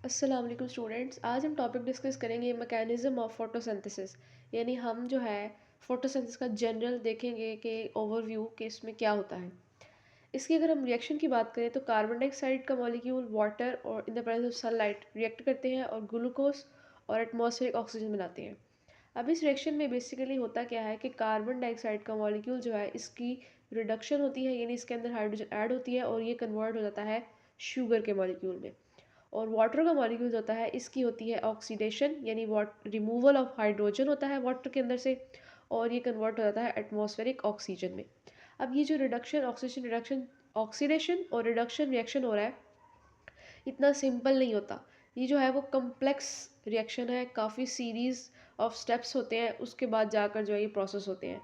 अस्सलाम वालेकुम स्टूडेंट्स। आज हम टॉपिक डिस्कस करेंगे मैकेनिज़्म ऑफ फोटोसिंथेसिस। यानी हम जो है फोटोसिंथेसिस का जनरल देखेंगे कि ओवरव्यू कि इसमें क्या होता है। इसकी अगर हम रिएक्शन की बात करें तो कार्बन डाइऑक्साइड का मॉलिक्यूल वाटर और in the presence of sunlight react करते हैं और ग्लूकोज और एटमॉस्फेरिक ऑक्सीजन बनाते हैं। अब इस रिएक्शन में बेसिकली होता क्या है कि कार्बन डाइऑक्साइड का मॉलिक्यूल जो है इसकी रिडक्शन होती है, यानी इसके अंदर हाइड्रोजन ऐड होती है और ये कन्वर्ट हो जाता है शुगर के मॉलिक्यूल में। और वाटर का मॉलिक्यूल्स होता है, इसकी होती है ऑक्सीडेशन, यानी वाट रिमूवल ऑफ हाइड्रोजन होता है वाटर के अंदर से, और ये कन्वर्ट हो जाता है एटमॉस्फेरिक ऑक्सीजन में। अब ये जो रिडक्शन ऑक्सीजन रिडक्शन ऑक्सीडेशन और रिडक्शन रिएक्शन हो रहा है, इतना सिंपल नहीं होता। ये जो है वो कम्प्लेक्स रिएक्शन है, काफ़ी सीरीज़ ऑफ स्टेप्स होते हैं, उसके बाद जाकर जो है ये प्रोसेस होते हैं।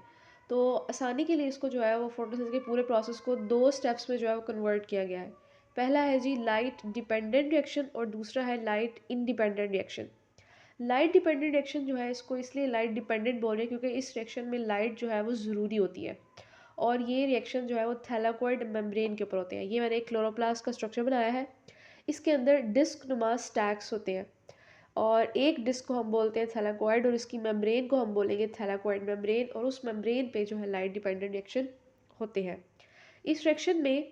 तो आसानी के लिए इसको जो है वो फोटोसिंथेसिस के पूरे प्रोसेस को दो स्टेप्स में जो है वो कन्वर्ट किया गया है। पहला है जी लाइट डिपेंडेंट रिएक्शन और दूसरा है light independent reaction. Light dependent reaction जो है इसको इसलिए लाइट डिपेंडेंट बोल रहे हैं क्योंकि इस रिएक्शन में लाइट जो है वो ज़रूरी होती है। और ये रिएक्शन जो है वो थैलाकोइड मेम्ब्रेन के ऊपर होते हैं। ये मैंने एक क्लोरोप्लास्ट का स्ट्रक्चर बनाया है। इसके अंदर डिस्क नुमा स्टैक्स होते हैं और एक डिस्क को हम बोलते हैं थैलाकोइड और इसकी मेम्ब्रेन को हम बोलेंगे थैलाकोइड मेम्ब्रेन, और उस मेम्ब्रेन पे जो है लाइट डिपेंडेंट रिएक्शन होते हैं। इस रिएक्शन में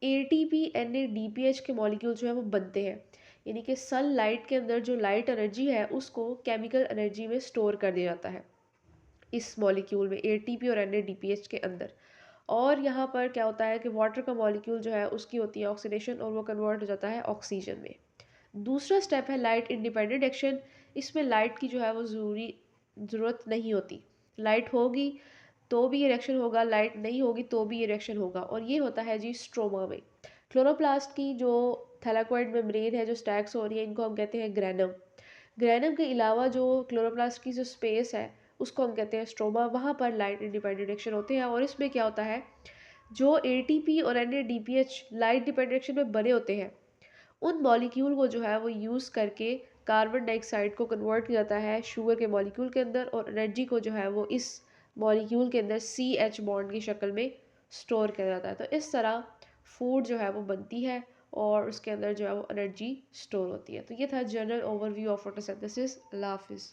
एटीपी NADPH के मॉलिक्यूल जो है वो बनते हैं, यानी कि सन लाइट के अंदर जो लाइट एनर्जी है उसको केमिकल एनर्जी में स्टोर कर दिया जाता है इस मॉलिक्यूल में, एटीपी और NADPH के अंदर। और यहाँ पर क्या होता है कि वाटर का मॉलिक्यूल जो है उसकी होती है ऑक्सीडेशन और वो कन्वर्ट हो जाता है ऑक्सीजन में। दूसरा स्टेप है लाइट इंडिपेंडेंट एक्शन। इसमें लाइट की जो है वो ज़रूरत नहीं होती। लाइट होगी तो भी ये रिएक्शन होगा, लाइट नहीं होगी तो भी ये रिएक्शन होगा, और ये होता है जी स्ट्रोमा में। क्लोरोप्लास्ट की जो थैलाकोइड मेम्ब्रेन है जो स्टैक्स हो रही है, इनको हम कहते हैं ग्रैनम। ग्रैनम के अलावा जो क्लोरोप्लास्ट की जो स्पेस है उसको हम कहते हैं स्ट्रोमा। वहाँ पर लाइट इंडिपेंडेंट रिएक्शन होते हैं और इसमें क्या होता है, जो एटीपी और NADPH लाइट डिपेंडेंट रिएक्शन में बने होते हैं, उन मॉलिक्यूल को जो है वो यूज़ करके कार्बन डाइऑक्साइड को कन्वर्ट किया जाता है शुगर के मॉलिक्यूल के अंदर, और एनर्जी को जो है वो इस मॉलिक्यूल के अंदर CH बॉन्ड की शक्ल में स्टोर किया जाता है। तो इस तरह फूड जो है वो बनती है और उसके अंदर जो है वो एनर्जी स्टोर होती है। तो ये था जनरल ओवरव्यू ऑफ फोटोसिंथेसिस। अल्लाह हाफिज़।